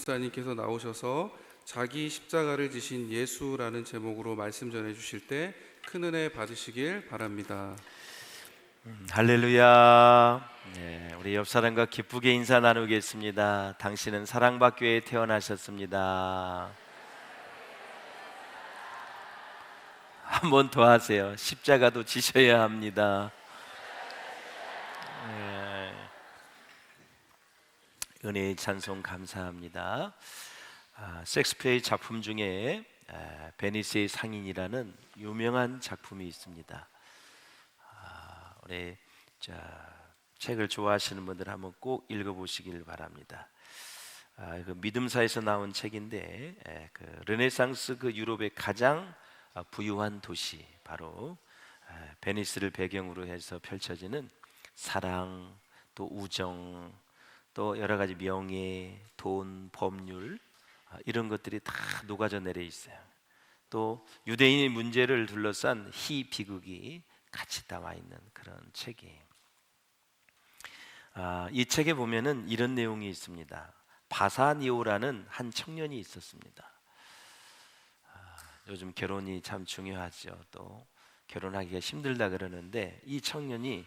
목사님께서 나오셔서 자기 십자가를 지신 예수라는 제목으로 말씀 전해 주실 때 큰 은혜 받으시길 바랍니다. 할렐루야. 네, 우리 옆 사람과 기쁘게 인사 나누겠습니다. 당신은 사랑받기 위해 태어나셨습니다. 한 번 더 하세요. 십자가도 지셔야 합니다. 네. 은혜의 찬송 감사합니다. 셰익스피어의 작품 중에 베니스의 상인이라는 유명한 작품이 있습니다. 우리 책을 좋아하시는 분들 한번 꼭 읽어보시길 바랍니다. 그 믿음사에서 나온 책인데 그 르네상스 그 유럽의 가장 부유한 도시 바로 베니스를 배경으로 해서 펼쳐지는 사랑, 또 우정, 또 여러 가지 명예, 돈, 법률 이런 것들이 다 녹아져 내려 있어요. 또 유대인의 문제를 둘러싼 희비극이 같이 나와 있는 그런 책이에요. 이 책에 보면은 이런 내용이 있습니다. 바사니오라는 한 청년이 있었습니다. 요즘 결혼이 참 중요하죠. 또 결혼하기가 힘들다 그러는데 이 청년이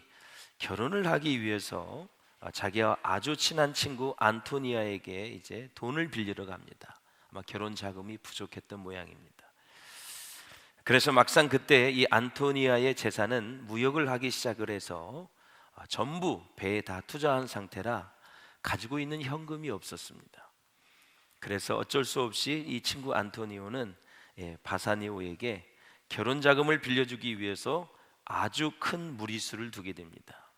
결혼을 하기 위해서 자기와 아주 친한 친구 안토니아에게 이제 돈을 빌리러 갑니다. 아마 결혼 자금이 부족했던 모양입니다. 그래서 막상 그때 이 안토니아의 재산은 무역을 하기 시작을 해서 전부 배에 다 투자한 상태라 가지고 있는 현금이 없었습니다. 그래서 어쩔 수 없이 이 친구 안토니오는 바사니오에게 결혼 자금을 빌려주기 위해서 아주 큰 무리수를 두게 됩니다.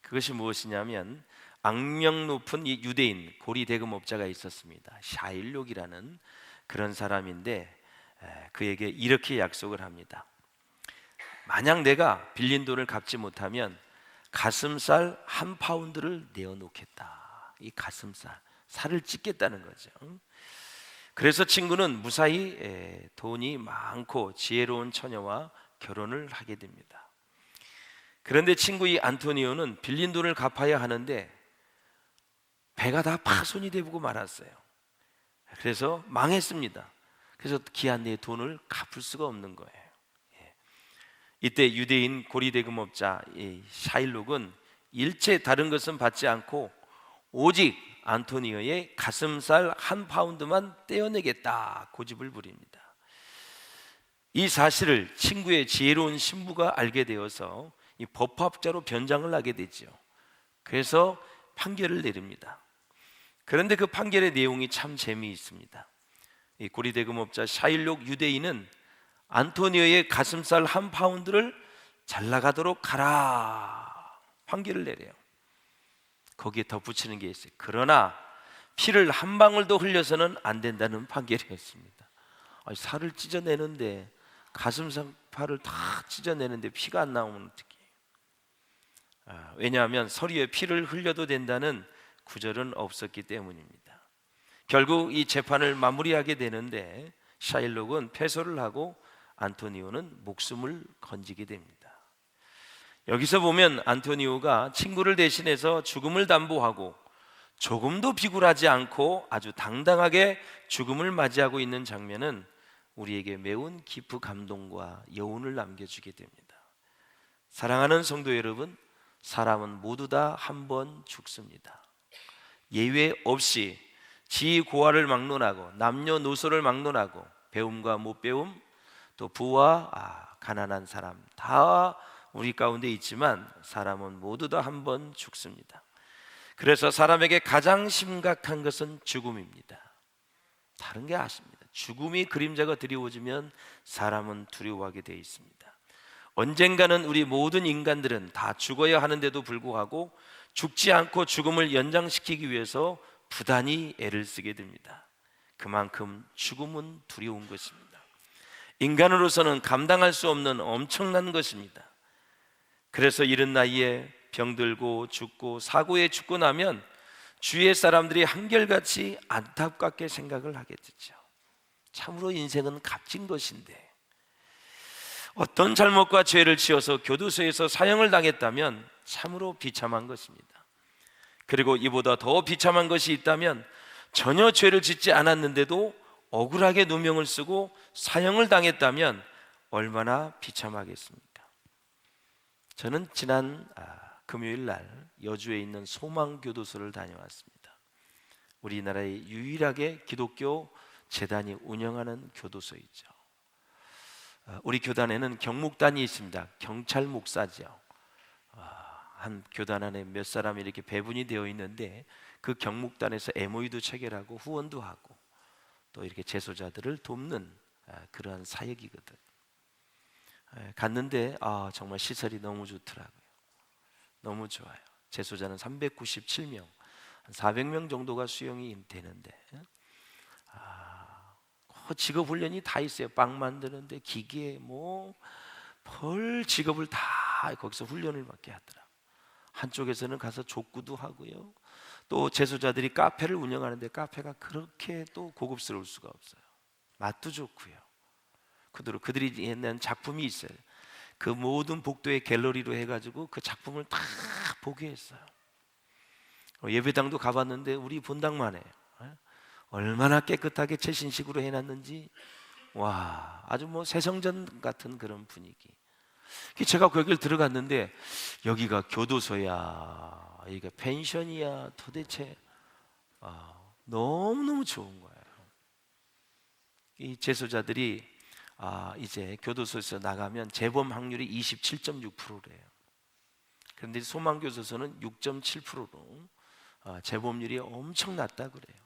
그것이 무엇이냐면 악명 높은 이 유대인 고리 대금업자가 있었습니다. 샤일록이라는 그런 사람인데 그에게 이렇게 약속을 합니다. 만약 내가 빌린 돈을 갚지 못하면 가슴살 1파운드를 내어놓겠다. 이 가슴살, 살을 찢겠다는 거죠. 그래서 친구는 무사히 돈이 많고 지혜로운 처녀와 결혼을 하게 됩니다. 그런데 친구 이 안토니오는 빌린 돈을 갚아야 하는데 배가 다 파손이 되고 말았어요. 그래서 망했습니다. 그래서 기한 내에 돈을 갚을 수가 없는 거예요. 이때 유대인 고리대금업자 샤일록은 일체 다른 것은 받지 않고 오직 안토니오의 가슴살 1파운드만 떼어내겠다 고집을 부립니다. 이 사실을 친구의 지혜로운 신부가 알게 되어서 이 법학자로 변장을 하게 되죠. 그래서 판결을 내립니다. 그런데 그 판결의 내용이 참 재미있습니다. 이 고리대금업자 샤일록 유대인은 안토니오의 가슴살 1파운드를 잘 나가도록 하라 판결을 내려요. 거기에 덧붙이는 게 있어요. 그러나 피를 한 방울도 흘려서는 안 된다는 판결이었습니다. 살을 찢어내는데 가슴살을 다 찢어내는데 피가 안 나오면 어떡해. 왜냐하면 서리에 피를 흘려도 된다는 구절은 없었기 때문입니다. 결국 이 재판을 마무리하게 되는데 샤일록은 패소를 하고 안토니오는 목숨을 건지게 됩니다. 여기서 보면 안토니오가 친구를 대신해서 죽음을 담보하고 조금도 비굴하지 않고 아주 당당하게 죽음을 맞이하고 있는 장면은 우리에게 매운 깊은 감동과 여운을 남겨주게 됩니다. 사랑하는 성도 여러분, 사람은 모두 다 한 번 죽습니다. 예외 없이 지고하를 막론하고 남녀노소를 막론하고 배움과 못 배움, 또 부와 가난한 사람 다 우리 가운데 있지만 사람은 모두 다 한 번 죽습니다. 그래서 사람에게 가장 심각한 것은 죽음입니다. 다른 게 아십니다. 죽음이 그림자가 드리워지면 사람은 두려워하게 되어 있습니다. 언젠가는 우리 모든 인간들은 다 죽어야 하는데도 불구하고 죽지 않고 죽음을 연장시키기 위해서 부단히 애를 쓰게 됩니다. 그만큼 죽음은 두려운 것입니다. 인간으로서는 감당할 수 없는 엄청난 것입니다. 그래서 이른 나이에 병들고 죽고 사고에 죽고 나면 주위의 사람들이 한결같이 안타깝게 생각을 하게 되죠. 참으로 인생은 값진 것인데 어떤 잘못과 죄를 지어서 교도소에서 사형을 당했다면 참으로 비참한 것입니다. 그리고 이보다 더 비참한 것이 있다면 전혀 죄를 짓지 않았는데도 억울하게 누명을 쓰고 사형을 당했다면 얼마나 비참하겠습니까? 저는 지난 금요일 날 여주에 있는 소망교도소를 다녀왔습니다. 우리나라의 유일하게 기독교 재단이 운영하는 교도소이죠. 우리 교단에는 경목단이 있습니다. 경찰 목사죠. 한 교단 안에 몇 사람이 이렇게 배분이 되어 있는데 그 경목단에서 MOU도 체결하고 후원도 하고 또 이렇게 재소자들을 돕는 그러한 사역이거든. 갔는데 정말 시설이 너무 좋더라고요. 너무 좋아요. 재소자는 397명, 한 400명 정도가 수용이 되는데 직업 훈련이 다 있어요. 빵 만드는데 기계 별 직업을 다 거기서 훈련을 받게 하더라. 한쪽에서는 가서 족구도 하고요. 또 재소자들이 카페를 운영하는데 카페가 그렇게 또 고급스러울 수가 없어요. 맛도 좋고요. 그들이 낸 작품이 있어요. 그 모든 복도에 갤러리로 해가지고 그 작품을 다 보게 했어요. 예배당도 가봤는데 우리 본당만 해요. 얼마나 깨끗하게 최신식으로 해놨는지 아주 새성전 같은 그런 분위기. 제가 거기를 들어갔는데 여기가 교도소야, 여기가 펜션이야, 도대체 너무너무 좋은 거예요. 이 재소자들이 이제 교도소에서 나가면 재범 확률이 27.6%래요. 그런데 소망교도소는 6.7%로 재범률이 엄청 낮다 그래요.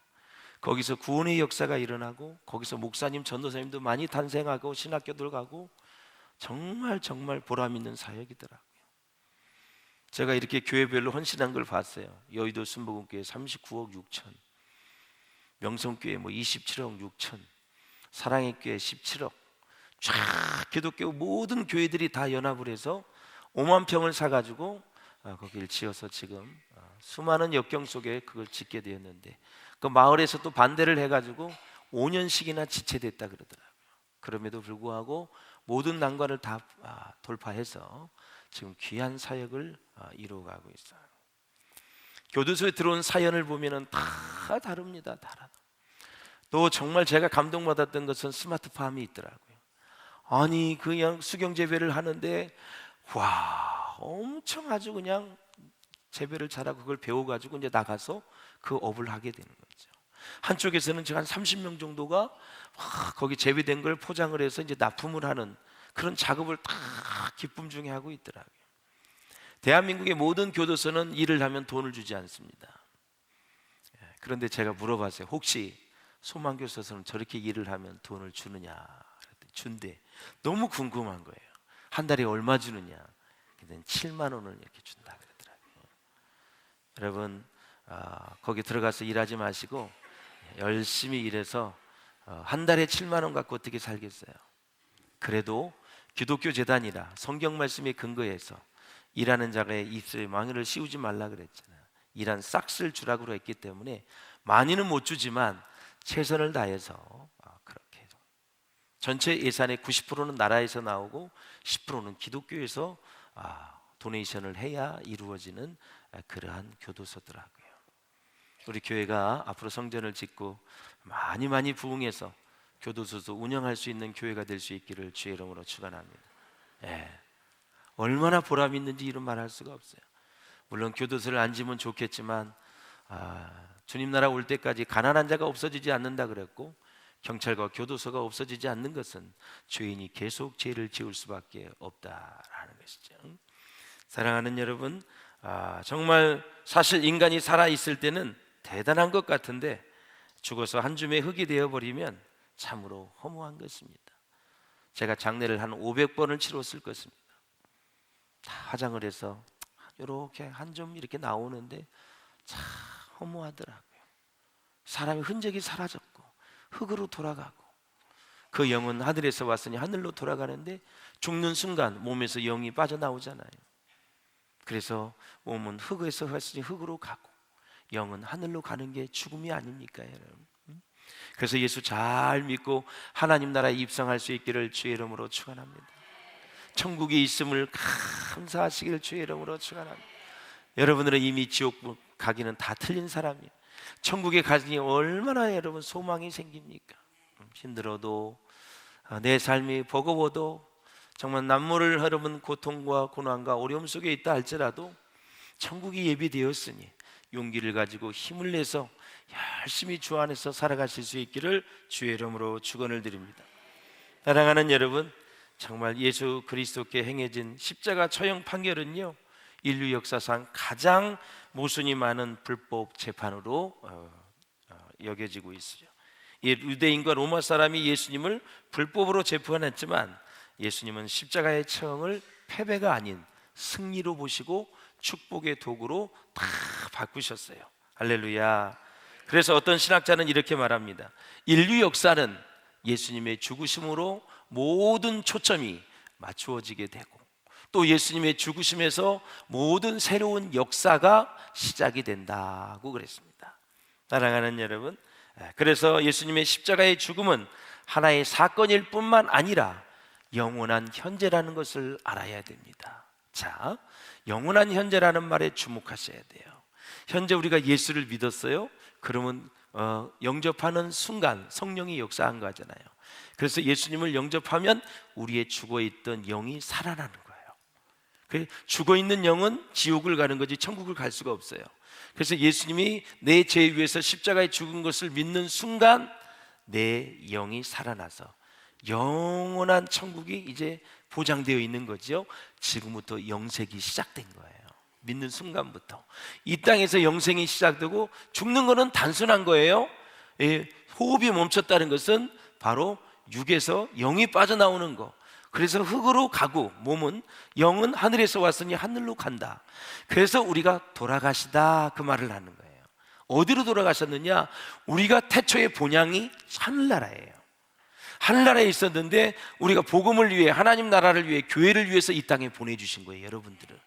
거기서 구원의 역사가 일어나고 거기서 목사님, 전도사님도 많이 탄생하고 신학교들 가고 정말 보람 있는 사역이더라고요. 제가 이렇게 교회별로 헌신한 걸 봤어요. 여의도 순복음교회 39억 6천, 명성교회 27억 6천, 사랑의 교회 17억, 쫙 기독교 모든 교회들이 다 연합을 해서 5만 평을 사가지고 거기를 지어서 지금 수많은 역경 속에 그걸 짓게 되었는데 그 마을에서 또 반대를 해가지고 5년씩이나 지체됐다 그러더라고요. 그럼에도 불구하고 모든 난관을 다 돌파해서 지금 귀한 사역을 이루어가고 있어요. 교도소에 들어온 사연을 보면은 다 다릅니다. 또 정말 제가 감동받았던 것은 스마트팜이 있더라고요. 아니 그냥 수경 재배를 하는데 엄청 아주 그냥 재배를 잘하고 그걸 배워가지고 이제 나가서 그 업을 하게 되는 거죠. 한쪽에서는 지금 한 30명 정도가 거기 재배된 걸 포장을 해서 이제 납품을 하는 그런 작업을 다 기쁨 중에 하고 있더라고요. 대한민국의 모든 교도소는 일을 하면 돈을 주지 않습니다. 그런데 제가 물어봤어요. 혹시 소망교도소는 저렇게 일을 하면 돈을 주느냐? 준대. 너무 궁금한 거예요. 한 달에 얼마 주느냐? 그때는 7만 원을 이렇게 준다 그러더라고요. 여러분 거기 들어가서 일하지 마시고 열심히 일해서 한 달에 7만 원 갖고 어떻게 살겠어요? 그래도 기독교 재단이라 성경 말씀에 근거해서 일하는 자의 입술에 망을 씌우지 말라 그랬잖아요. 일한 싹쓸 주라고 했기 때문에 많이는 못 주지만 최선을 다해서 그렇게 전체 예산의 90%는 나라에서 나오고 10%는 기독교에서 도네이션을 해야 이루어지는 그러한 교도소더라고요. 우리 교회가 앞으로 성전을 짓고 많이 부흥해서 교도소도 운영할 수 있는 교회가 될 수 있기를 주의 이름으로 축원합니다. 얼마나 보람 있는지 이런 말할 수가 없어요. 물론 교도소를 안 지면 좋겠지만 주님 나라 올 때까지 가난한 자가 없어지지 않는다 그랬고 경찰과 교도소가 없어지지 않는 것은 죄인이 계속 죄를 지을 수밖에 없다라는 것이죠. 사랑하는 여러분, 정말 사실 인간이 살아있을 때는 대단한 것 같은데 죽어서 한 줌의 흙이 되어버리면 참으로 허무한 것입니다. 제가 장례를 한 500번을 치렀을 것입니다. 다 화장을 해서 이렇게 한 점 이렇게 나오는데 참 허무하더라고요. 사람의 흔적이 사라졌고 흙으로 돌아가고 그 영은 하늘에서 왔으니 하늘로 돌아가는데 죽는 순간 몸에서 영이 빠져나오잖아요. 그래서 몸은 흙에서 왔으니 흙으로 가고 영은 하늘로 가는 게 죽음이 아닙니까, 여러분? 그래서 예수 잘 믿고 하나님 나라에 입성할 수 있기를 주의 이름으로 축원합니다. 천국에 있음을 감사하시기를 주의 이름으로 축원합니다. 여러분들은 이미 지옥 가기는 다 틀린 사람이에요. 천국에 가니 얼마나 여러분 소망이 생깁니까? 힘들어도 내 삶이 버거워도 정말 남모를 여러분 고통과 고난과 어려움 속에 있다 할지라도 천국이 예비되었으니 용기를 가지고 힘을 내서 열심히 주 안에서 살아가실 수 있기를 주의 이름으로 축원을 드립니다. 사랑하는 여러분, 정말 예수 그리스도께 행해진 십자가 처형 판결은요, 인류 역사상 가장 모순이 많은 불법 재판으로 여겨지고 있어요. 유대인과 로마 사람이 예수님을 불법으로 재판했지만 예수님은 십자가의 처형을 패배가 아닌 승리로 보시고 축복의 도구로 다 바꾸셨어요. 할렐루야. 그래서 어떤 신학자는 이렇게 말합니다. 인류 역사는 예수님의 죽으심으로 모든 초점이 맞추어지게 되고 또 예수님의 죽으심에서 모든 새로운 역사가 시작이 된다고 그랬습니다. 사랑하는 여러분, 그래서 예수님의 십자가의 죽음은 하나의 사건일 뿐만 아니라 영원한 현재라는 것을 알아야 됩니다. 자, 영원한 현재라는 말에 주목하셔야 돼요. 현재 우리가 예수를 믿었어요. 그러면 영접하는 순간 성령이 역사한 거잖아요. 그래서 예수님을 영접하면 우리의 죽어있던 영이 살아나는 거예요. 죽어있는 영은 지옥을 가는 거지 천국을 갈 수가 없어요. 그래서 예수님이 내 죄 위해서 십자가에 죽은 것을 믿는 순간 내 영이 살아나서 영원한 천국이 이제 보장되어 있는 거죠. 지금부터 영생이 시작된 거예요. 믿는 순간부터 이 땅에서 영생이 시작되고 죽는 것은 단순한 거예요. 호흡이 멈췄다는 것은 바로 육에서 영이 빠져나오는 거. 그래서 흙으로 가고 몸은 영은 하늘에서 왔으니 하늘로 간다. 그래서 우리가 돌아가시다 그 말을 하는 거예요. 어디로 돌아가셨느냐? 우리가 태초의 본향이 하늘나라예요. 하늘나라에 있었는데 우리가 복음을 위해 하나님 나라를 위해 교회를 위해서 이 땅에 보내주신 거예요, 여러분들은.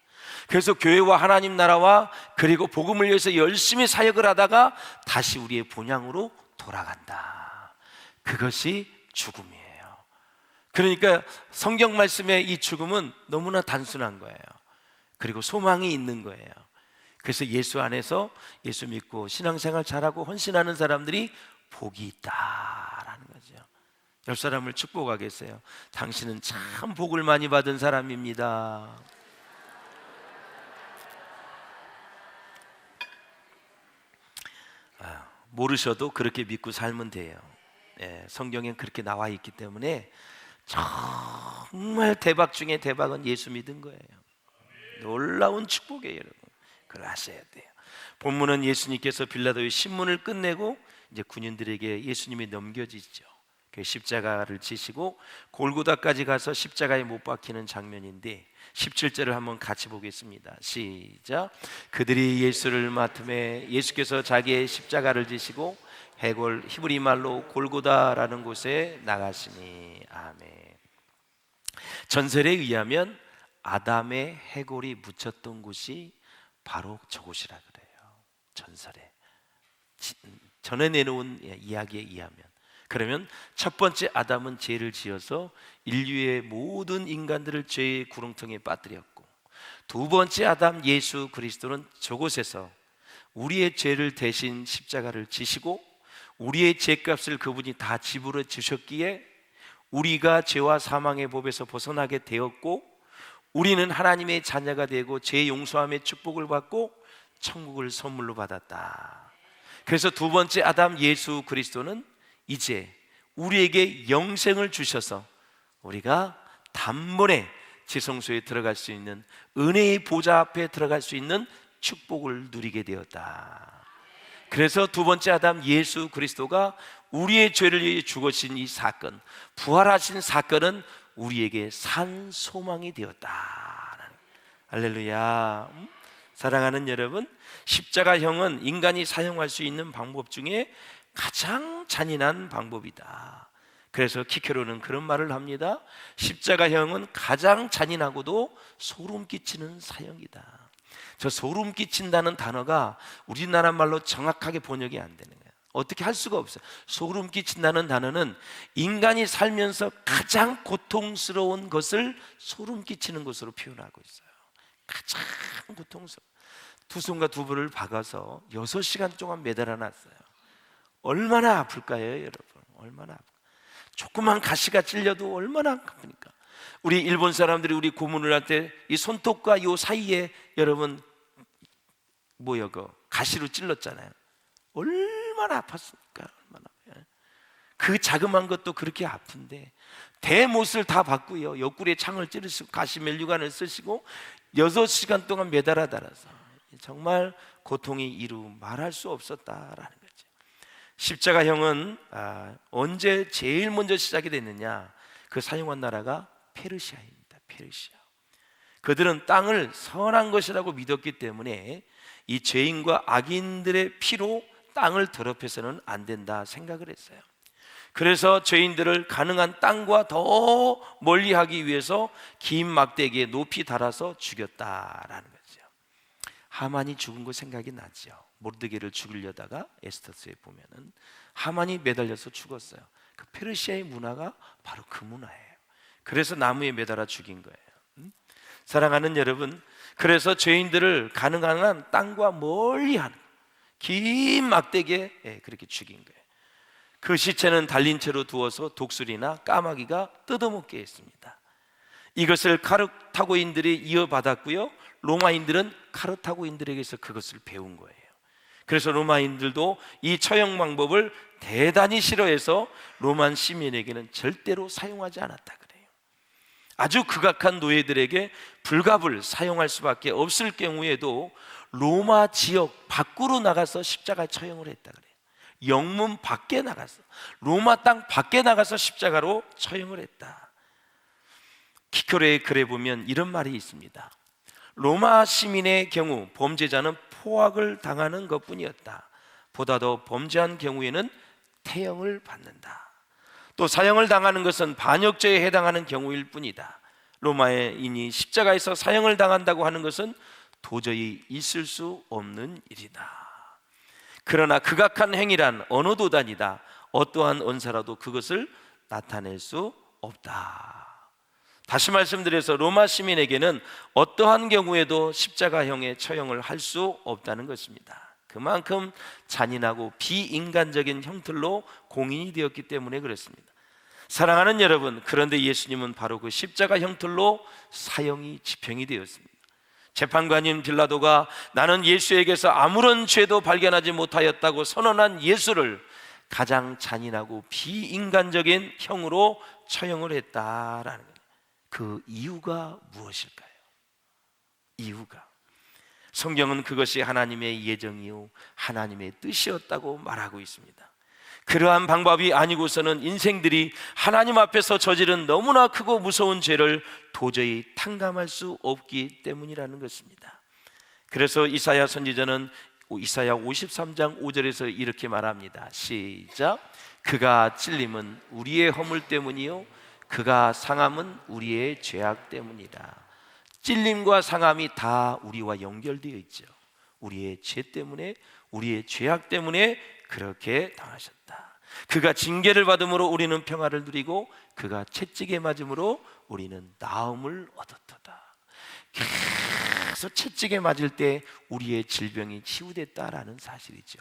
그래서 교회와 하나님 나라와 그리고 복음을 위해서 열심히 사역을 하다가 다시 우리의 본향으로 돌아간다. 그것이 죽음이에요. 그러니까 성경 말씀의 이 죽음은 너무나 단순한 거예요. 그리고 소망이 있는 거예요. 그래서 예수 안에서 예수 믿고 신앙생활 잘하고 헌신하는 사람들이 복이 있다라는 거죠. 옆 사람을 축복하겠어요. 당신은 참 복을 많이 받은 사람입니다. 모르셔도 그렇게 믿고 살면 돼요. 성경엔 그렇게 나와 있기 때문에 정말 대박 중에 대박은 예수 믿은 거예요. 놀라운 축복이에요, 여러분. 그걸 아셔야 돼요. 본문은 예수님께서 빌라도의 신문을 끝내고 이제 군인들에게 예수님이 넘겨지죠. 그 십자가를 지시고 골고다까지 가서 십자가에 못 박히는 장면인데 17절을 한번 같이 보겠습니다. 시작. 그들이 예수를 맡음에 예수께서 자기의 십자가를 지시고 해골 히브리 말로 골고다라는 곳에 나가시니. 아멘. 전설에 의하면 아담의 해골이 묻혔던 곳이 바로 저곳이라 그래요. 전설에 전해내놓은 이야기에 의하면. 그러면 첫 번째 아담은 죄를 지어서 인류의 모든 인간들을 죄의 구렁텅이에 빠뜨렸고, 두 번째 아담 예수 그리스도는 저곳에서 우리의 죄를 대신 십자가를 지시고 우리의 죄값을 그분이 다 지불해 주셨기에 우리가 죄와 사망의 법에서 벗어나게 되었고 우리는 하나님의 자녀가 되고 죄 용서함의 축복을 받고 천국을 선물로 받았다. 그래서 두 번째 아담 예수 그리스도는 이제 우리에게 영생을 주셔서 우리가 단번에 지성소에 들어갈 수 있는, 은혜의 보좌 앞에 들어갈 수 있는 축복을 누리게 되었다. 그래서 두 번째 아담 예수 그리스도가 우리의 죄를 위해 죽으신 이 사건, 부활하신 사건은 우리에게 산 소망이 되었다. 할렐루야. 사랑하는 여러분, 십자가형은 인간이 사용할 수 있는 방법 중에 가장 잔인한 방법이다. 그래서 키케로는 그런 말을 합니다. 십자가형은 가장 잔인하고도 소름 끼치는 사형이다. 저 소름 끼친다는 단어가 우리나라 말로 정확하게 번역이 안 되는 거예요. 어떻게 할 수가 없어요. 소름 끼친다는 단어는 인간이 살면서 가장 고통스러운 것을 소름 끼치는 것으로 표현하고 있어요. 가장 고통스러워. 두 손과 두 발을 박아서 6시간 동안 매달아 놨어요. 얼마나 아플까요, 여러분? 얼마나 아플까요? 조그만 가시가 찔려도 얼마나 아픕니까? 우리 일본 사람들이 우리 고문을 할 때 이 손톱과 요 사이에 여러분 가시로 찔렀잖아요. 얼마나 아팠습니까? 얼마나. 그 자그마한 것도 그렇게 아픈데 대못을 다 받고요, 옆구리에 창을 찌르시고 가시 멜류관을 쓰시고 6시간 동안 매달아 달아서 정말 고통이 이루 말할 수 없었다라는 거죠. 십자가형은 언제 제일 먼저 시작이 됐느냐? 그 사용한 나라가 페르시아입니다. 페르시아. 그들은 땅을 선한 것이라고 믿었기 때문에 이 죄인과 악인들의 피로 땅을 더럽혀서는 안 된다 생각을 했어요. 그래서 죄인들을 가능한 땅과 더 멀리하기 위해서 긴 막대기에 높이 달아서 죽였다라는 거죠. 하만이 죽은 거 생각이 나죠. 모르드게를 죽이려다가 에스더스에 보면은 하만이 매달려서 죽었어요. 그 페르시아의 문화가 바로 그 문화예요. 그래서 나무에 매달아 죽인 거예요. 사랑하는 여러분, 그래서 죄인들을 가능한 한 땅과 멀리하는 긴 막대기에 그렇게 죽인 거예요. 그 시체는 달린 채로 두어서 독수리나 까마귀가 뜯어먹게 했습니다. 이것을 카르타고인들이 이어받았고요, 로마인들은 카르타고인들에게서 그것을 배운 거예요. 그래서 로마인들도 이 처형 방법을 대단히 싫어해서 로만 시민에게는 절대로 사용하지 않았다 그래요. 아주 극악한 노예들에게 불갑을 사용할 수밖에 없을 경우에도 로마 지역 밖으로 나가서 십자가 처형을 했다 그래요. 영문 밖에 나가서, 로마 땅 밖에 나가서 십자가로 처형을 했다. 키커레의 글에 보면 이런 말이 있습니다. 로마 시민의 경우 범죄자는 포악을 당하는 것뿐이었다. 보다 더 범죄한 경우에는 태형을 받는다. 또 사형을 당하는 것은 반역죄에 해당하는 경우일 뿐이다. 로마인이 십자가에서 사형을 당한다고 하는 것은 도저히 있을 수 없는 일이다. 그러나 극악한 행위란 어느 도단이다. 어떠한 언사라도 그것을 나타낼 수 없다. 다시 말씀드려서 로마 시민에게는 어떠한 경우에도 십자가형의 처형을 할 수 없다는 것입니다. 그만큼 잔인하고 비인간적인 형틀로 공인이 되었기 때문에 그렇습니다. 사랑하는 여러분, 그런데 예수님은 바로 그 십자가 형틀로 사형이 집행이 되었습니다. 재판관인 빌라도가 나는 예수에게서 아무런 죄도 발견하지 못하였다고 선언한 예수를 가장 잔인하고 비인간적인 형으로 처형을 했다라는 거예요. 그 이유가 무엇일까요? 이유가, 성경은 그것이 하나님의 예정이요 하나님의 뜻이었다고 말하고 있습니다. 그러한 방법이 아니고서는 인생들이 하나님 앞에서 저지른 너무나 크고 무서운 죄를 도저히 탕감할 수 없기 때문이라는 것입니다. 그래서 이사야 선지자는 이사야 53장 5절에서 이렇게 말합니다. 시작. 그가 찔림은 우리의 허물 때문이요 그가 상함은 우리의 죄악 때문이다. 찔림과 상함이 다 우리와 연결되어 있죠. 우리의 죄 때문에, 우리의 죄악 때문에 그렇게 당하셨다. 그가 징계를 받음으로 우리는 평화를 누리고 그가 채찍에 맞음으로 우리는 나음을 얻었도다. 계속 채찍에 맞을 때 우리의 질병이 치유됐다라는 사실이죠.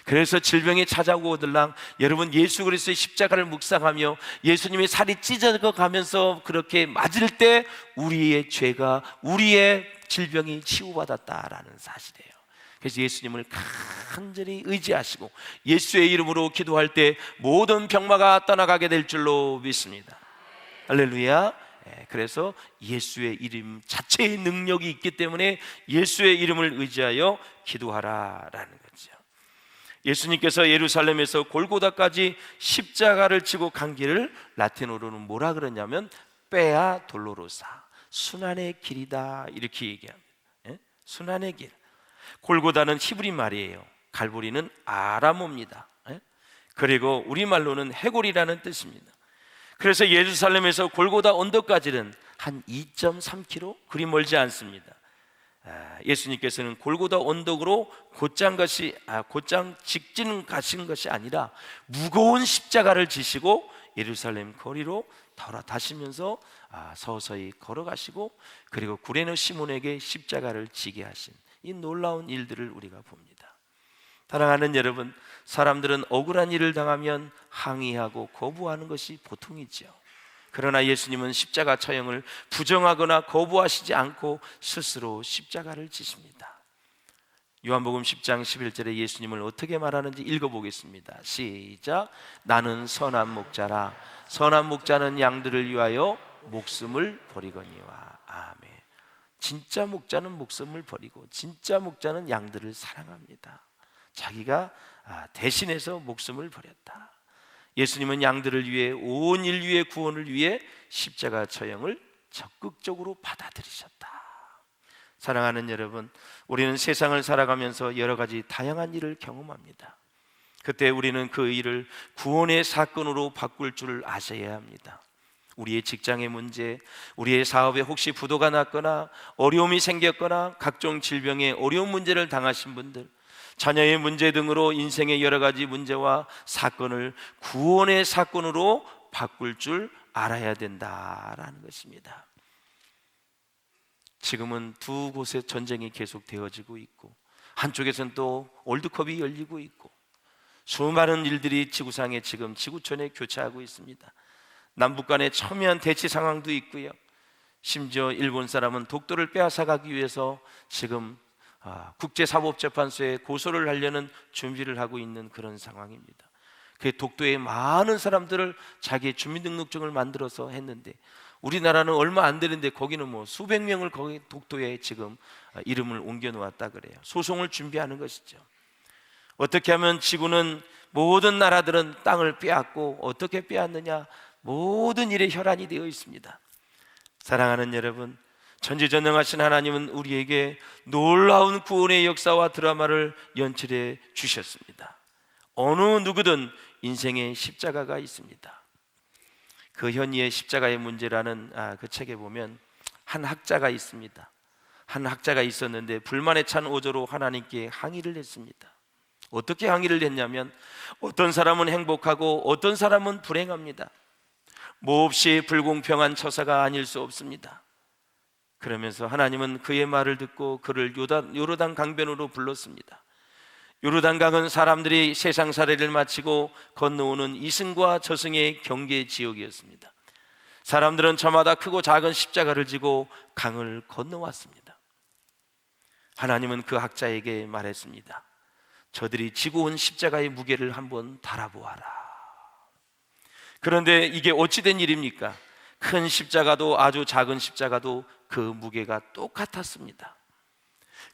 그래서 질병이 찾아오들랑 여러분, 예수 그리스도의 십자가를 묵상하며 예수님의 살이 찢어져 가면서 그렇게 맞을 때 우리의 죄가, 우리의 질병이 치유받았다라는 사실이에요. 그래서 예수님을 간절히 의지하시고 예수의 이름으로 기도할 때 모든 병마가 떠나가게 될 줄로 믿습니다. 할렐루야. 그래서 예수의 이름 자체의 능력이 있기 때문에 예수의 이름을 의지하여 기도하라라는 거죠. 예수님께서 예루살렘에서 골고다까지 십자가를 지고 간 길을 라틴어로는 뭐라 그러냐면 빼아 돌로로사, 순환의 길이다, 이렇게 얘기합니다. 순환의 길. 골고다는 히브리 말이에요. 갈보리는 아람어입니다. 그리고 우리말로는 해골이라는 뜻입니다. 그래서 예루살렘에서 골고다 언덕까지는 한 2.3km, 그리 멀지 않습니다. 예수님께서는 골고다 언덕으로 곧장 직진 가신 것이 아니라 무거운 십자가를 지시고 예루살렘 거리로 돌아다시면서 서서히 걸어가시고 그리고 구레네 시몬에게 십자가를 지게 하신 이 놀라운 일들을 우리가 봅니다. 사랑하는 여러분, 사람들은 억울한 일을 당하면 항의하고 거부하는 것이 보통이죠. 그러나 예수님은 십자가 처형을 부정하거나 거부하시지 않고 스스로 십자가를 지십니다. 요한복음 10장 11절에 예수님을 어떻게 말하는지 읽어보겠습니다. 시작. 나는 선한 목자라. 선한 목자는 양들을 위하여 목숨을 버리거니와. 아멘. 진짜 목자는 목숨을 버리고 진짜 목자는 양들을 사랑합니다. 자기가 대신해서 목숨을 버렸다. 예수님은 양들을 위해, 온 인류의 구원을 위해 십자가 처형을 적극적으로 받아들이셨다. 사랑하는 여러분, 우리는 세상을 살아가면서 여러 가지 다양한 일을 경험합니다. 그때 우리는 그 일을 구원의 사건으로 바꿀 줄 아셔야 합니다. 우리의 직장의 문제, 우리의 사업에 혹시 부도가 났거나 어려움이 생겼거나 각종 질병의 어려운 문제를 당하신 분들, 자녀의 문제 등으로 인생의 여러 가지 문제와 사건을 구원의 사건으로 바꿀 줄 알아야 된다라는 것입니다. 지금은 두 곳의 전쟁이 계속 되어지고 있고, 한쪽에서는 또 월드컵이 열리고 있고, 수많은 일들이 지구상에 지금 지구촌에 교차하고 있습니다. 남북 간의 첨예한 대치 상황도 있고요. 심지어 일본 사람은 독도를 빼앗아가기 위해서 지금 국제사법재판소에 고소를 하려는 준비를 하고 있는 그런 상황입니다. 그 독도에 많은 사람들을 자기의 주민등록증을 만들어서 했는데, 우리나라는 얼마 안 되는데 거기는 뭐 수백 명을 거기 독도에 지금 이름을 옮겨 놓았다 그래요. 소송을 준비하는 것이죠. 어떻게 하면 지구는, 모든 나라들은 땅을 빼앗고, 어떻게 빼앗느냐, 모든 일에 혈안이 되어 있습니다. 사랑하는 여러분, 전지전능하신 하나님은 우리에게 놀라운 구원의 역사와 드라마를 연출해 주셨습니다. 어느 누구든 인생에 십자가가 있습니다. 그 현이의 십자가의 문제라는 그 책에 보면 한 학자가 있습니다. 한 학자가 있었는데 불만에 찬 어조로 하나님께 항의를 했습니다. 어떻게 항의를 했냐면, 어떤 사람은 행복하고 어떤 사람은 불행합니다. 몹시 불공평한 처사가 아닐 수 없습니다. 그러면서 하나님은 그의 말을 듣고 그를 요르단 강변으로 불렀습니다. 요르단 강은 사람들이 세상살이를 마치고 건너오는 이승과 저승의 경계 지역이었습니다. 사람들은 저마다 크고 작은 십자가를 지고 강을 건너왔습니다. 하나님은 그 학자에게 말했습니다. 저들이 지고 온 십자가의 무게를 한번 달아보아라. 그런데 이게 어찌된 일입니까? 큰 십자가도 아주 작은 십자가도 그 무게가 똑같았습니다.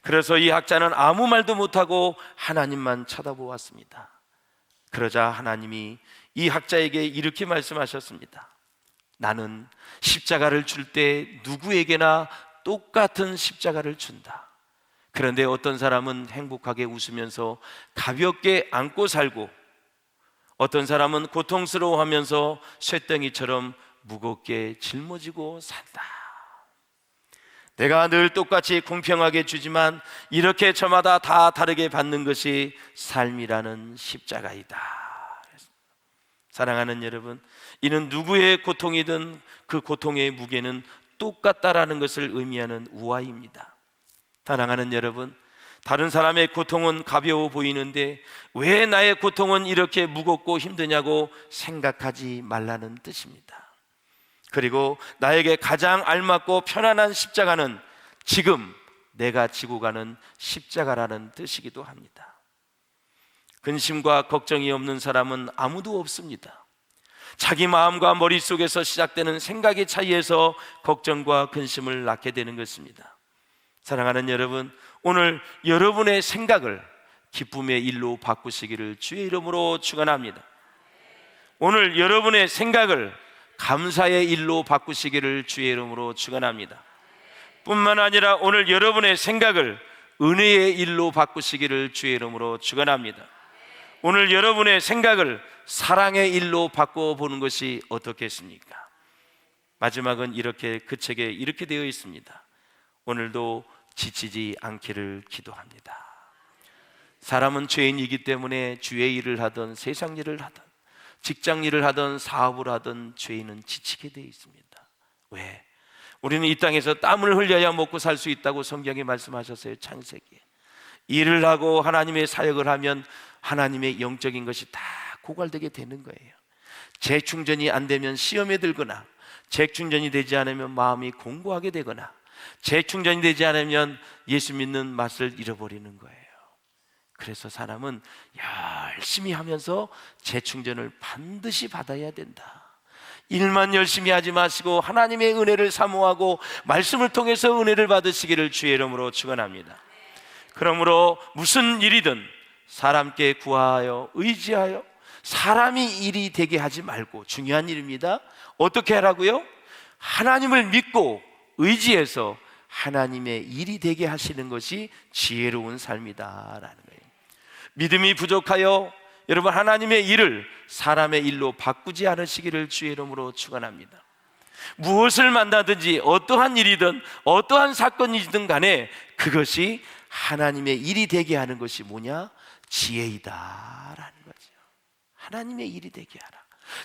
그래서 이 학자는 아무 말도 못하고 하나님만 쳐다보았습니다. 그러자 하나님이 이 학자에게 이렇게 말씀하셨습니다. 나는 십자가를 줄 때 누구에게나 똑같은 십자가를 준다. 그런데 어떤 사람은 행복하게 웃으면서 가볍게 안고 살고, 어떤 사람은 고통스러워하면서 쇳덩이처럼 무겁게 짊어지고 산다. 내가 늘 똑같이 공평하게 주지만 이렇게 저마다 다 다르게 받는 것이 삶이라는 십자가이다. 사랑하는 여러분, 이는 누구의 고통이든 그 고통의 무게는 똑같다라는 것을 의미하는 우화입니다. 사랑하는 여러분, 다른 사람의 고통은 가벼워 보이는데 왜 나의 고통은 이렇게 무겁고 힘드냐고 생각하지 말라는 뜻입니다. 그리고 나에게 가장 알맞고 편안한 십자가는 지금 내가 지고 가는 십자가라는 뜻이기도 합니다. 근심과 걱정이 없는 사람은 아무도 없습니다. 자기 마음과 머릿속에서 시작되는 생각의 차이에서 걱정과 근심을 낳게 되는 것입니다. 사랑하는 여러분, 오늘 여러분의 생각을 기쁨의 일로 바꾸시기를 주의 이름으로 축원합니다. 오늘 여러분의 생각을 감사의 일로 바꾸시기를 주의 이름으로 축원합니다. 뿐만 아니라 오늘 여러분의 생각을 은혜의 일로 바꾸시기를 주의 이름으로 축원합니다. 오늘 여러분의 생각을 사랑의 일로 바꿔보는 것이 어떻겠습니까? 마지막은 이렇게, 그 책에 이렇게 되어 있습니다. 오늘도 지치지 않기를 기도합니다. 사람은 죄인이기 때문에 주의 일을 하든 세상 일을 하든 직장 일을 하든 사업을 하든 죄인은 지치게 되어 있습니다. 왜? 우리는 이 땅에서 땀을 흘려야 먹고 살 수 있다고 성경에 말씀하셨어요. 창세기에. 일을 하고 하나님의 사역을 하면 하나님의 영적인 것이 다 고갈되게 되는 거예요. 재충전이 안 되면 시험에 들거나, 재충전이 되지 않으면 마음이 공고하게 되거나, 재충전이 되지 않으면 예수 믿는 맛을 잃어버리는 거예요. 그래서 사람은 열심히 하면서 재충전을 반드시 받아야 된다. 일만 열심히 하지 마시고 하나님의 은혜를 사모하고 말씀을 통해서 은혜를 받으시기를 주의 이름으로 축원합니다. 그러므로 무슨 일이든 사람께 구하여 의지하여 사람이 일이 되게 하지 말고, 중요한 일입니다. 어떻게 하라고요? 하나님을 믿고 의지해서 하나님의 일이 되게 하시는 것이 지혜로운 삶이다라는 거예요. 믿음이 부족하여 여러분 하나님의 일을 사람의 일로 바꾸지 않으시기를 주의 이름으로 축원합니다. 무엇을 만나든지 어떠한 일이든 어떠한 사건이든 간에 그것이 하나님의 일이 되게 하는 것이 뭐냐? 지혜이다라는 거죠. 하나님의 일이 되게 하라.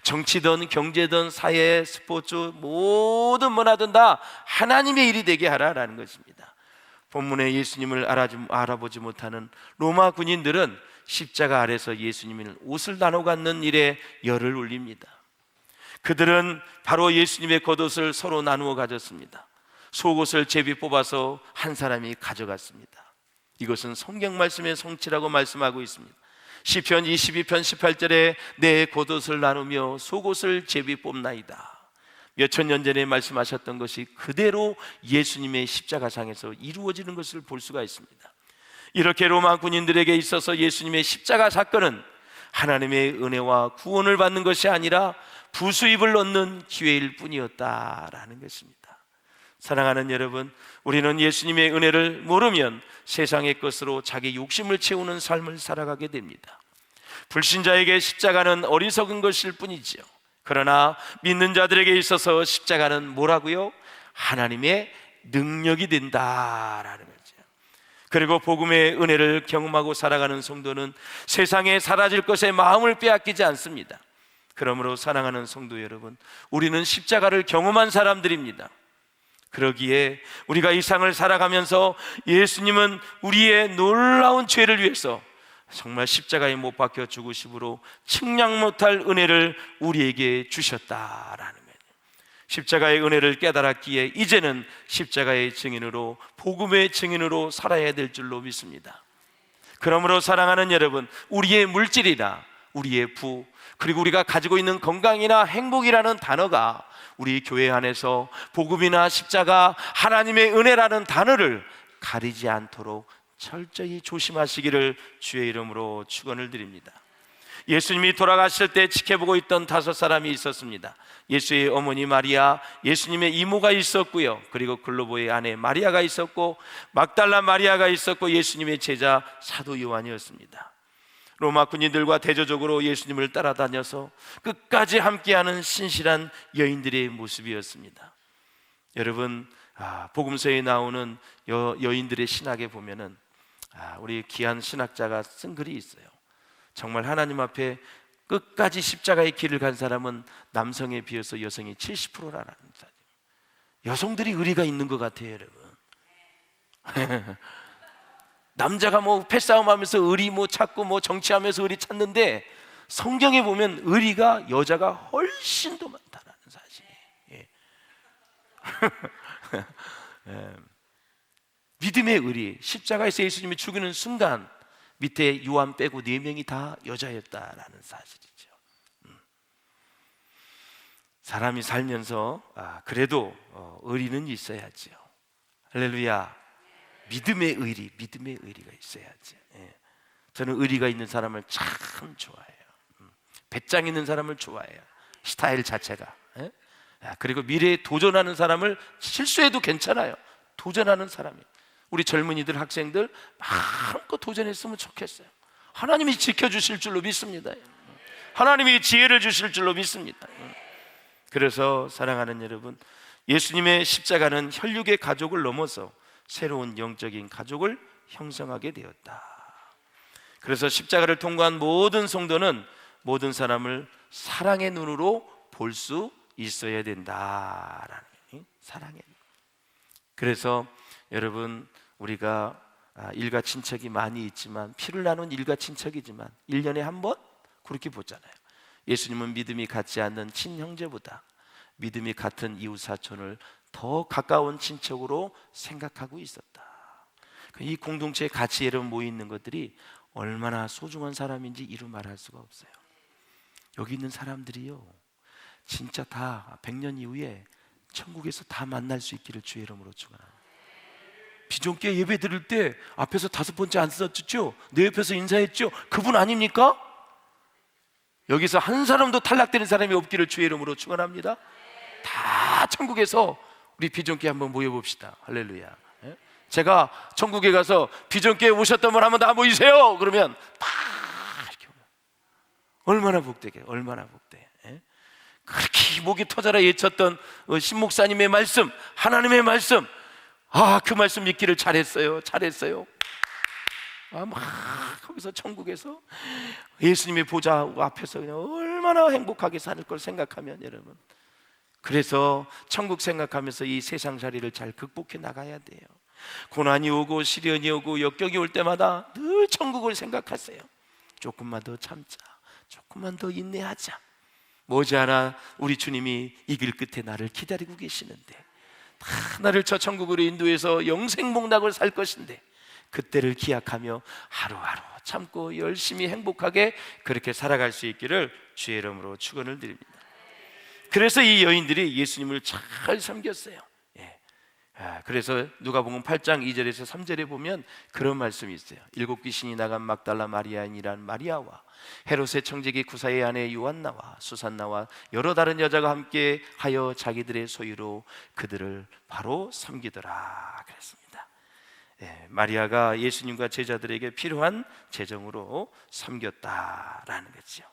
정치든 경제든 사회, 스포츠, 모든 문화든 다 하나님의 일이 되게 하라라는 것입니다. 본문에 예수님을 알아보지 못하는 로마 군인들은 십자가 아래서 예수님의 옷을 나눠 갖는 일에 열을 올립니다. 그들은 바로 예수님의 겉옷을 서로 나누어 가졌습니다. 속옷을 제비 뽑아서 한 사람이 가져갔습니다. 이것은 성경 말씀의 성취라고 말씀하고 있습니다. 시편 22편 18절에 내 겉옷을 나누며 속옷을 제비 뽑나이다. 몇천 년 전에 말씀하셨던 것이 그대로 예수님의 십자가상에서 이루어지는 것을 볼 수가 있습니다. 이렇게 로마 군인들에게 있어서 예수님의 십자가 사건은 하나님의 은혜와 구원을 받는 것이 아니라 부수입을 얻는 기회일 뿐이었다라는 것입니다. 사랑하는 여러분, 우리는 예수님의 은혜를 모르면 세상의 것으로 자기 욕심을 채우는 삶을 살아가게 됩니다. 불신자에게 십자가는 어리석은 것일 뿐이지요. 그러나 믿는 자들에게 있어서 십자가는 뭐라고요? 하나님의 능력이 된다라는 거죠. 그리고 복음의 은혜를 경험하고 살아가는 성도는 세상에 사라질 것에 마음을 빼앗기지 않습니다. 그러므로 사랑하는 성도 여러분, 우리는 십자가를 경험한 사람들입니다. 그러기에 우리가 이 상을 살아가면서 예수님은 우리의 놀라운 죄를 위해서 정말 십자가에 못 박혀 죽으심으로 측량 못할 은혜를 우리에게 주셨다라는 거예요. 십자가의 은혜를 깨달았기에 이제는 십자가의 증인으로, 복음의 증인으로 살아야 될 줄로 믿습니다. 그러므로 사랑하는 여러분, 우리의 물질이나 우리의 부, 그리고 우리가 가지고 있는 건강이나 행복이라는 단어가 우리 교회 안에서 복음이나 십자가, 하나님의 은혜라는 단어를 가리지 않도록 철저히 조심하시기를 주의 이름으로 축원을 드립니다. 예수님이 돌아가실 때 지켜보고 있던 5 사람이 있었습니다. 예수의 어머니 마리아, 예수님의 이모가 있었고요, 그리고 글로보의 아내 마리아가 있었고, 막달라 마리아가 있었고, 예수님의 제자 사도 요한이었습니다. 로마 군인들과 대조적으로 예수님을 따라다녀서 끝까지 함께하는 신실한 여인들의 모습이었습니다. 여러분, 복음서에 나오는 여인들의 신학에 보면은 우리 귀한 신학자가 쓴 글이 있어요. 정말 하나님 앞에 끝까지 십자가의 길을 간 사람은 남성에 비해서 여성이 70%라는 거죠. 여성들이 의리가 있는 것 같아요, 여러분. 남자가 뭐 패싸움하면서 의리 찾고 정치하면서 의리 찾는데, 성경에 보면 의리가 여자가 훨씬 더 많다라는 사실이에요. 예. 믿음의 의리, 십자가에서 예수님이 죽이는 순간 밑에 요한 빼고 4명이 다 여자였다라는 사실이죠. 사람이 살면서 그래도 의리는 있어야지요. 할렐루야. 믿음의 의리가 있어야지. 예. 저는 의리가 있는 사람을 참 좋아해요. 배짱 있는 사람을 좋아해요. 스타일 자체가. 예? 그리고 미래에 도전하는 사람을, 실수해도 괜찮아요, 도전하는 사람이. 우리 젊은이들, 학생들 마음껏 도전했으면 좋겠어요. 하나님이 지켜주실 줄로 믿습니다. 하나님이 지혜를 주실 줄로 믿습니다. 그래서 사랑하는 여러분, 예수님의 십자가는 혈육의 가족을 넘어서 새로운 영적인 가족을 형성하게 되었다. 그래서 십자가를 통과한 모든 성도는 모든 사람을 사랑의 눈으로 볼 수 있어야 된다라는, 사랑의 눈. 그래서 여러분, 우리가 일가 친척이 많이 있지만, 피를 나눈 일가 친척이지만 1년에 한 번 그렇게 보잖아요. 예수님은 믿음이 같지 않는 친형제보다 믿음이 같은 이웃사촌을 더 가까운 친척으로 생각하고 있었다. 이 공동체에 같이 여러분 모여 있는 것들이 얼마나 소중한 사람인지 이루 말할 수가 없어요. 여기 있는 사람들이요, 진짜 다 100년 이후에 천국에서 다 만날 수 있기를 주의 이름으로 축원합니다. 비전교회 예배 드릴 때 앞에서 5번째 앉았죠? 내 옆에서 인사했죠? 그분 아닙니까? 여기서 한 사람도 탈락되는 사람이 없기를 주의 이름으로 축원합니다. 다 천국에서 우리 비전교회 한번 모여봅시다. 할렐루야. 제가 천국에 가서 비전교회 오셨던 분 한번 다 모이세요 그러면 다 이렇게 오면 얼마나 복되게, 얼마나 복돼. 그렇게 목이 터져라 외쳤던 신목사님의 말씀, 하나님의 말씀, 그 말씀 믿기를 잘했어요. 막 거기서 천국에서 예수님의 보좌 앞에서 그냥 얼마나 행복하게 살 걸 생각하면, 여러분, 그래서 천국 생각하면서 이 세상살이를 잘 극복해 나가야 돼요. 고난이 오고 시련이 오고 역경이 올 때마다 늘 천국을 생각하세요. 조금만 더 참자, 조금만 더 인내하자. 머지않아 우리 주님이 이 길 끝에 나를 기다리고 계시는데, 다 나를 저 천국으로 인도해서 영생복락을 살 것인데, 그때를 기약하며 하루하루 참고 열심히 행복하게 그렇게 살아갈 수 있기를 주의 이름으로 축원을 드립니다. 그래서 이 여인들이 예수님을 잘 섬겼어요. 그래서 누가복음 8장 2절에서 3절에 보면 그런 말씀이 있어요. 7 귀신이 나간 막달라 마리아인이란 마리아와 헤롯의 청지기 구사의 아내 요한나와 수산나와 여러 다른 여자가 함께 하여 자기들의 소유로 그들을 바로 섬기더라 그랬습니다. 마리아가 예수님과 제자들에게 필요한 재정으로 섬겼다라는 거죠.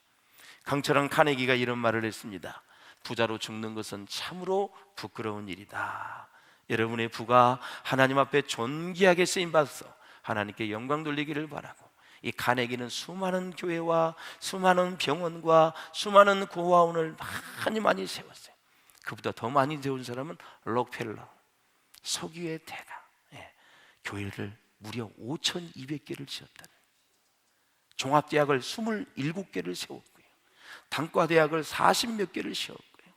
강철한 카네기가 이런 말을 했습니다. 부자로 죽는 것은 참으로 부끄러운 일이다. 여러분의 부가 하나님 앞에 존귀하게 쓰임받아서 하나님께 영광 돌리기를 바라고, 이 카네기는 수많은 교회와 수많은 병원과 수많은 고아원을 많이 세웠어요. 그보다 더 많이 세운 사람은 록펠러, 석유의 대가, 교회를 무려 5,200개를 지었다는, 종합대학을 27개를 세웠고요, 단과대학을 40몇 개를 세웠고요,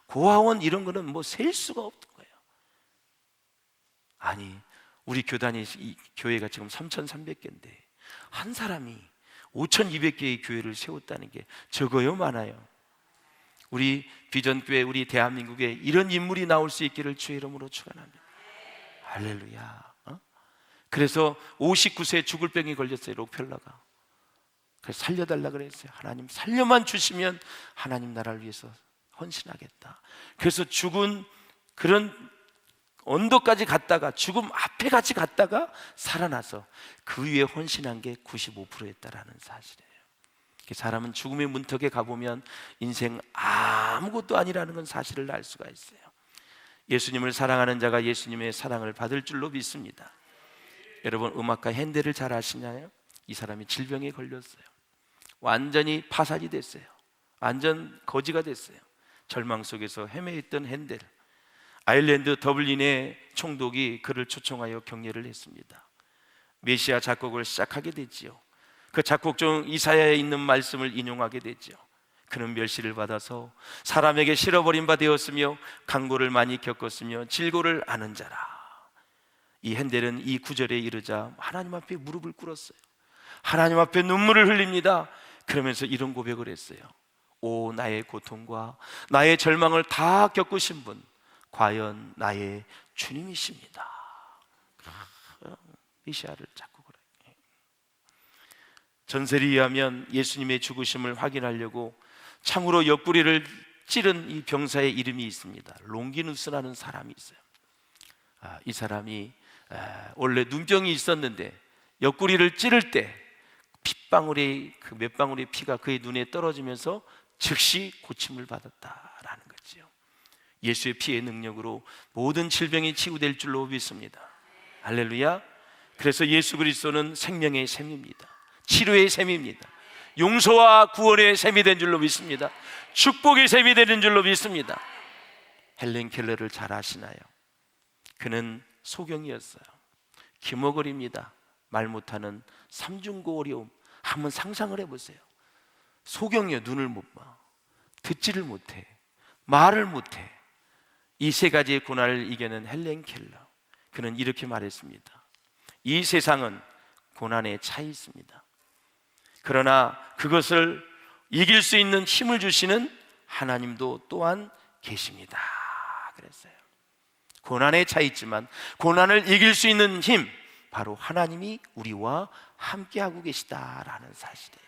고아원 이런 거는 뭐 셀 수가 없던 거예요. 아니, 우리 교단이, 이 교회가 지금 3,300개인데 한 사람이 5,200개의 교회를 세웠다는 게 적어요, 많아요? 우리 비전교회, 우리 대한민국에 이런 인물이 나올 수 있기를 주의 이름으로 축원합니다. 할렐루야. 그래서 59세에 죽을 병이 걸렸어요, 록펠러가. 그래서 살려달라 그랬어요. 하나님 살려만 주시면 하나님 나라를 위해서 헌신하겠다. 그래서 죽은 그런 언덕까지 갔다가, 죽음 앞에 같이 갔다가 살아나서 그 위에 헌신한 게 95%였다라는 사실이에요. 사람은 죽음의 문턱에 가보면 인생 아무것도 아니라는 건 사실을 알 수가 있어요. 예수님을 사랑하는 자가 예수님의 사랑을 받을 줄로 믿습니다. 여러분, 음악가 핸델을 잘 아시나요? 이 사람이 질병에 걸렸어요. 완전히 파산이 됐어요. 완전 거지가 됐어요. 절망 속에서 헤매있던 핸델, 아일랜드 더블린의 총독이 그를 초청하여 격려를 했습니다. 메시아 작곡을 시작하게 됐지요. 그 작곡 중 이사야에 있는 말씀을 인용하게 됐죠. 그는 멸시를 받아서 사람에게 실어버린 바 되었으며 강고를 많이 겪었으며 질고를 아는 자라. 이 핸델은 이 구절에 이르자 하나님 앞에 무릎을 꿇었어요. 하나님 앞에 눈물을 흘립니다. 그러면서 이런 고백을 했어요. 오, 나의 고통과 나의 절망을 다 겪으신 분, 과연 나의 주님이십니다. 메시아를 작곡을 해요. 전설에 의하면 예수님의 죽으심을 확인하려고 참으로 옆구리를 찌른 이 병사의 이름이 있습니다. 롱기누스라는 사람이 있어요. 이 사람이 원래 눈병이 있었는데 옆구리를 찌를 때 핏방울이, 그 몇 방울의 피가 그의 눈에 떨어지면서 즉시 고침을 받았다라는 거죠. 예수의 피의 능력으로 모든 질병이 치유될 줄로 믿습니다. 할렐루야. 그래서 예수 그리스도는 생명의 샘입니다. 치료의 샘입니다. 용서와 구원의 샘이 된 줄로 믿습니다. 축복의 샘이 되는 줄로 믿습니다. 헬렌 켈러를 잘 아시나요? 그는 소경이었어요. 기머거립니다. 말 못하는 삼중고 어려움. 한번 상상을 해보세요. 소경이요, 눈을 못 봐, 듣지를 못해, 말을 못해. 이 세 가지의 고난을 이겨낸 헬렌 켈러, 그는 이렇게 말했습니다. 이 세상은 고난에 차 있습니다. 그러나 그것을 이길 수 있는 힘을 주시는 하나님도 또한 계십니다. 그랬어요. 고난에 차 있지만 고난을 이길 수 있는 힘, 바로 하나님이 우리와 함께하고 계시다라는 사실이에요.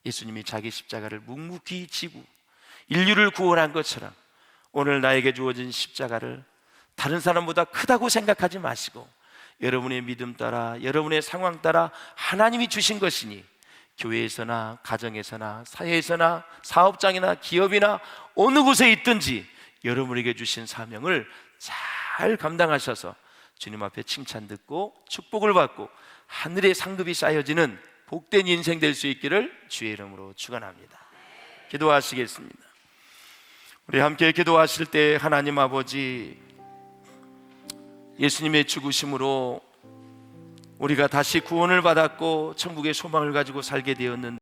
예수님이 자기 십자가를 묵묵히 지고 인류를 구원한 것처럼 오늘 나에게 주어진 십자가를 다른 사람보다 크다고 생각하지 마시고 여러분의 믿음 따라, 여러분의 상황 따라 하나님이 주신 것이니 교회에서나 가정에서나 사회에서나 사업장이나 기업이나 어느 곳에 있든지 여러분에게 주신 사명을 잘 감당하셔서 주님 앞에 칭찬 듣고 축복을 받고 하늘의 상급이 쌓여지는 복된 인생 될 수 있기를 주의 이름으로 축원합니다. 기도하시겠습니다. 우리 함께 기도하실 때 하나님 아버지, 예수님의 죽으심으로 우리가 다시 구원을 받았고 천국의 소망을 가지고 살게 되었는데